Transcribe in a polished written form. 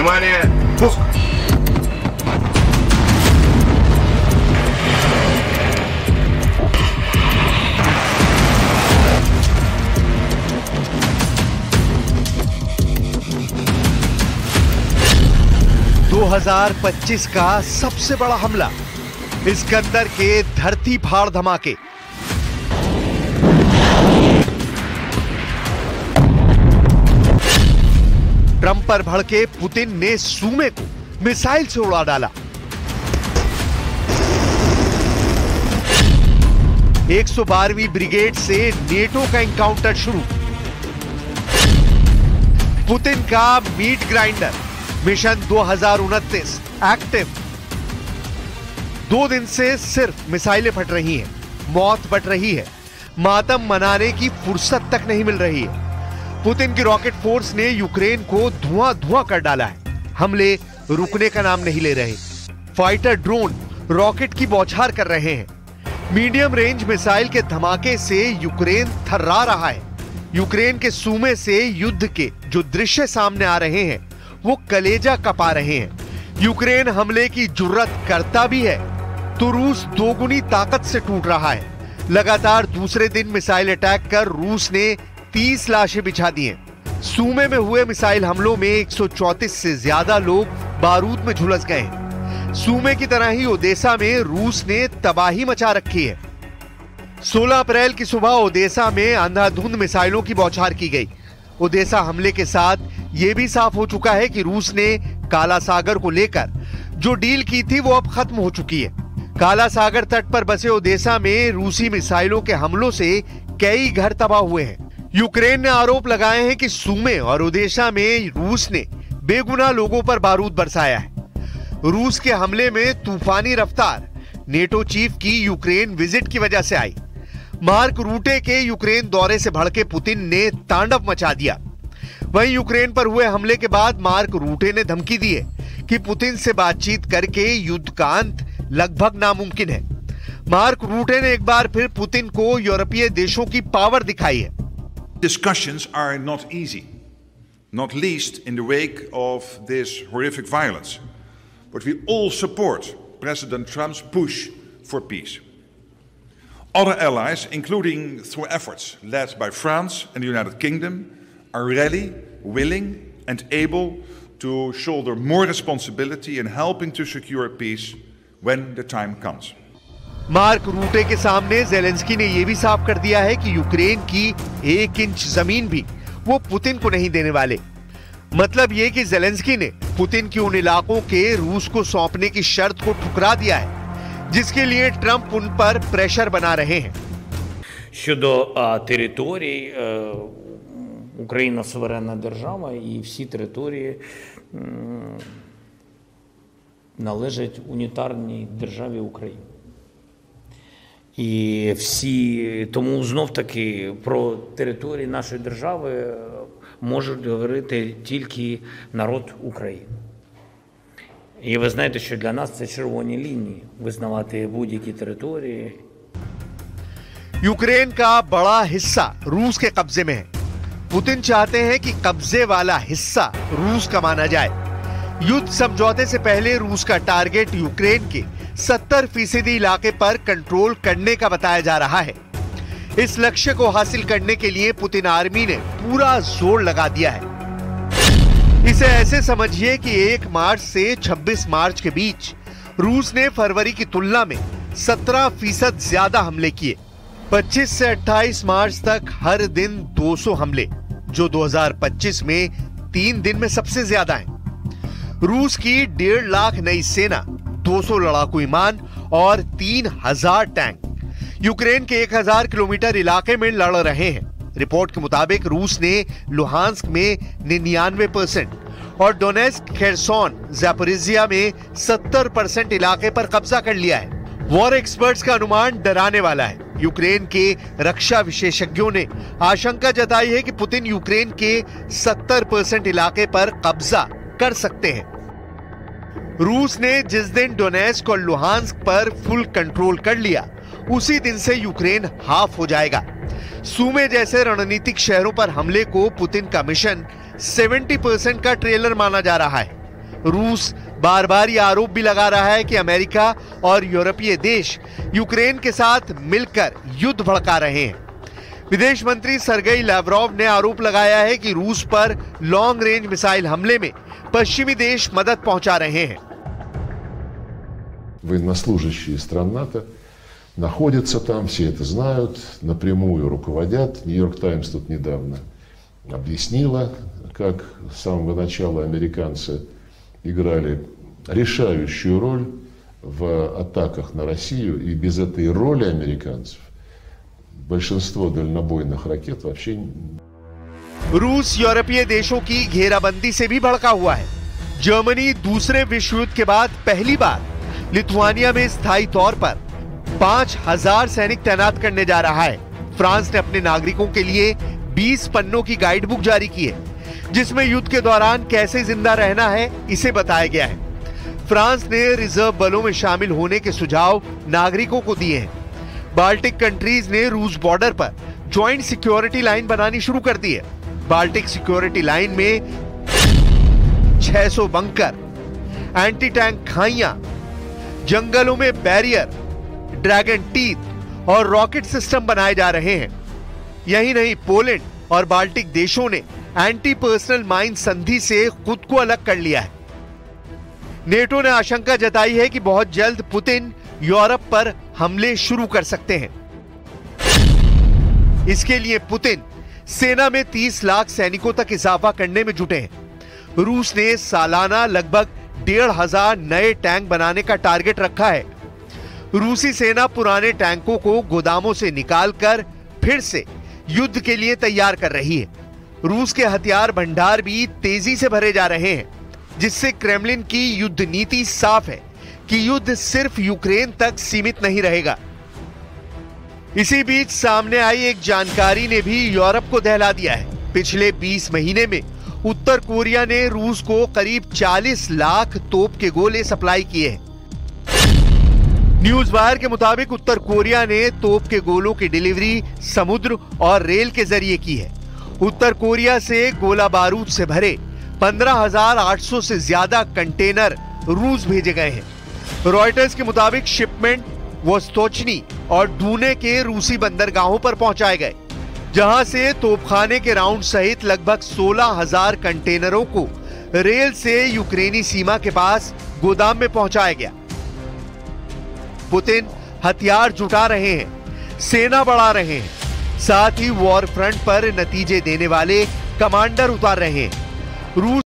Внимание! Пуск! (2025) का सबसे बड़ा हमला, इस्कंदर के धरती फाड़ धमाके। ट्रंप पर भड़के पुतिन ने सूमे को मिसाइल से उड़ा डाला। 112वीं ब्रिगेड से नेटो का एनकाउंटर शुरू। पुतिन का मीट ग्राइंडर मिशन 2029 एक्टिव। 2 दिन से सिर्फ मिसाइलें फट रही हैं, मौत बट रही है, मातम मनाने की फुर्सत तक नहीं मिल रही है। पुतिन की रॉकेट फोर्स ने यूक्रेन को धुआं कर डाला है। हमले रुकने का नाम नहीं ले रहे। फाइटर ड्रोन रॉकेट की बौछार कर रहे हैं। मीडियम रेंज मिसाइल के धमाके से यूक्रेन थर्रा रहा है। यूक्रेन के सूमे से युद्ध के जो दृश्य सामने आ रहे हैं वो कलेजा कपा रहे हैं। यूक्रेन हमले की जुर्रत करता भी है तो रूस दोगुनी ताकत से टूट रहा है। लगातार दूसरे दिन मिसाइल अटैक कर रूस ने 30 लाशें बिछा दी हैं। सूमे में हुए मिसाइल हमलों में 134 से ज्यादा लोग बारूद में झुलस गए हैं। सूमे की तरह ही ओदेसा में रूस ने तबाही मचा रखी है। 16 अप्रैल की सुबह ओदेसा में अंधाधुंध मिसाइलों की बौछार की गई। ओदेसा हमले के साथ यह भी साफ हो चुका है कि रूस ने काला सागर को लेकर जो डील की थी वो अब खत्म हो चुकी है। काला सागर तट पर बसे ओदेसा में रूसी मिसाइलों के हमलों से कई घर तबाह हुए हैं। यूक्रेन ने आरोप लगाए हैं कि सूमे और ओदेसा में रूस ने बेगुनाह लोगों पर बारूद बरसाया है। रूस के हमले में तूफानी रफ्तार नेटो चीफ की यूक्रेन विजिट की वजह से आई। मार्क रूटे के यूक्रेन दौरे से भड़के पुतिन ने तांडव मचा दिया। वहीं यूक्रेन पर हुए हमले के बाद मार्क रूटे ने धमकी दी है कि पुतिन से बातचीत करके युद्ध का अंत लगभग नामुमकिन है। मार्क रूटे ने एक बार फिर पुतिन को यूरोपीय देशों की पावर दिखाई है। Discussions are not easy, not least in the wake of this horrific violence. But we all support President Trump's push for peace. Other allies, including through efforts led by France and the United Kingdom, are ready, willing and able to shoulder more responsibility in helping to secure peace when the time comes. Mark रूटे के सामने Zelensky ने यह भी साफ कर दिया है कि यूक्रेन की 1 इंच जमीन भी वो पुतिन को नहीं देने वाले। मतलब ये कि ज़ेलेंस्की ने पुतिन की उन इलाकों के रूस को सौंपने की शर्त को ठुकरा दिया है जिसके लिए ट्रंप उन पर प्रेशर बना रहे हैं। Щодо територій, Україна суверенна держава і всі території належать унітарній державі Україна. І всі, тому знов-таки про території нашої держави можуть говорити тільки народ України. І ви знаєте, що для нас це червоні лінії – визнавати будь-які території. यूक्रेन का बड़ा हिस्सा रूस के कब्जे में है। पुतिन चाहते हैं कि कब्जे वाला हिस्सा रूस का माना जाए। युद्ध समझौते से पहले रूस का टारगेट यूक्रेन के 70% इलाके पर कंट्रोल करने का बताया जा रहा है। इस लक्ष्य को हासिल करने के लिए पुतिन आर्मी ने पूरा जोर लगा दिया है। इसे ऐसे समझिए कि 1 मार्च से 26 मार्च के बीच रूस ने फरवरी की तुलना में 17% ज्यादा हमले किए। 25 से 28 मार्च तक हर दिन 200 हमले, जो 2025 में 3 दिन में सबसे ज्यादा हैं। रूस की 1.5 लाख नई सेना, 200 लड़ाकू विमान और 3000 टैंक यूक्रेन के 1000 किलोमीटर इलाके में लड़ रहे हैं। रिपोर्ट के मुताबिक रूस ने लुहांस्क में 99% और डोनेस्क, खेरसोन, ज़ैपोरिज़िया में 70% इलाके पर कब्जा कर लिया है। वॉर एक्सपर्ट्स का अनुमान डराने वाला है। यूक्रेन के रक्षा विशेषज्ञों ने आशंका जताई है कि पुतिन यूक्रेन के 70% इलाके पर कब्जा कर सकते हैं। रूस ने जिस दिन डोनेस्क और लुहांस्क पर फुल कंट्रोल कर लिया, उसी दिन से यूक्रेन हाफ हो जाएगा। सूमे जैसे रणनीतिक शहरों पर हमले को पुतिन का मिशन 70% का ट्रेलर माना जा रहा है। रूस बार बार यह आरोप भी लगा रहा है कि अमेरिका और यूरोपीय देश यूक्रेन के साथ मिलकर युद्ध भड़का रहे हैं। विदेश मंत्री सर्गेई लैवरोव ने आरोप लगाया है कि रूस पर लॉन्ग रेंज मिसाइल हमले में पश्चिमी देश मदद पहुंचा रहे हैं। Военнослужащие стран НАТО находятся там, все это знают, напрямую руководят. Нью-Йорк Таймс тут недавно объяснила, как с самого начала американцы играли решающую роль в атаках на Россию, и без этой роли американцев большинство дальнобойных ракет вообще... रूस यूरोपीय देशों की घेराबंदी से भी भड़का हुआ है। जर्मनी दूसरे विश्व युद्ध के बाद पहली बार लिथुआनिया में स्थायी तौर पर 5000 सैनिक तैनात करने जा रहा है। फ्रांस ने अपने नागरिकों के लिए 20 पन्नों की गाइड बुक जारी की है, जिसमें युद्ध के दौरान कैसे जिंदा रहना है इसे बताया गया है। फ्रांस ने रिजर्व बलों में शामिल होने के सुझाव नागरिकों को दिए हैं। बाल्टिक कंट्रीज ने रूस बॉर्डर पर ज्वाइंट सिक्योरिटी लाइन बनानी शुरू कर दी है। बाल्टिक सिक्योरिटी लाइन में 600 बंकर, एंटी टैंक खाइयां, जंगलों में बैरियर, ड्रैगन टीथ और रॉकेट सिस्टम बनाए जा रहे हैं। यही नहीं, पोलैंड और बाल्टिक देशों ने एंटी पर्सनल माइन संधि से खुद को अलग कर लिया है। नेटो ने आशंका जताई है कि बहुत जल्द पुतिन यूरोप पर हमले शुरू कर सकते हैं। इसके लिए पुतिन सेना में 30 लाख सैनिकों तक इजाफा करने में जुटे हैं। रूस ने सालाना लगभग 1500 नए टैंक बनाने का टारगेट रखा है। रूसी सेना पुराने टैंकों को गोदामों से निकालकर फिर से युद्ध के लिए तैयार कर रही है। रूस के हथियार भंडार भी तेजी से भरे जा रहे हैं, जिससे क्रेमलिन की युद्ध नीति साफ है कि युद्ध सिर्फ यूक्रेन तक सीमित नहीं रहेगा। इसी बीच सामने आई एक जानकारी ने भी यूरोप को दहला दिया है। पिछले 20 महीने में उत्तर कोरिया ने रूस को करीब 40 लाख तोप के गोले सप्लाई किए हैं। न्यूज वायर के मुताबिक उत्तर कोरिया ने तोप के गोलों की डिलीवरी समुद्र और रेल के जरिए की है। उत्तर कोरिया से गोला बारूद से भरे 15,800 से ज्यादा कंटेनर रूस भेजे गए हैं। रॉयटर्स के मुताबिक शिपमेंट वोस्तोचनी और डूने के रूसी बंदरगाहों पर पहुंचाए गए, जहां से तोपखाने के राउंड सहित लगभग 16,000 कंटेनरों को रेल से यूक्रेनी सीमा के पास गोदाम में पहुंचाया गया। पुतिन हथियार जुटा रहे हैं, सेना बढ़ा रहे हैं, साथ ही वॉर फ्रंट पर नतीजे देने वाले कमांडर उतार रहे हैं। रूस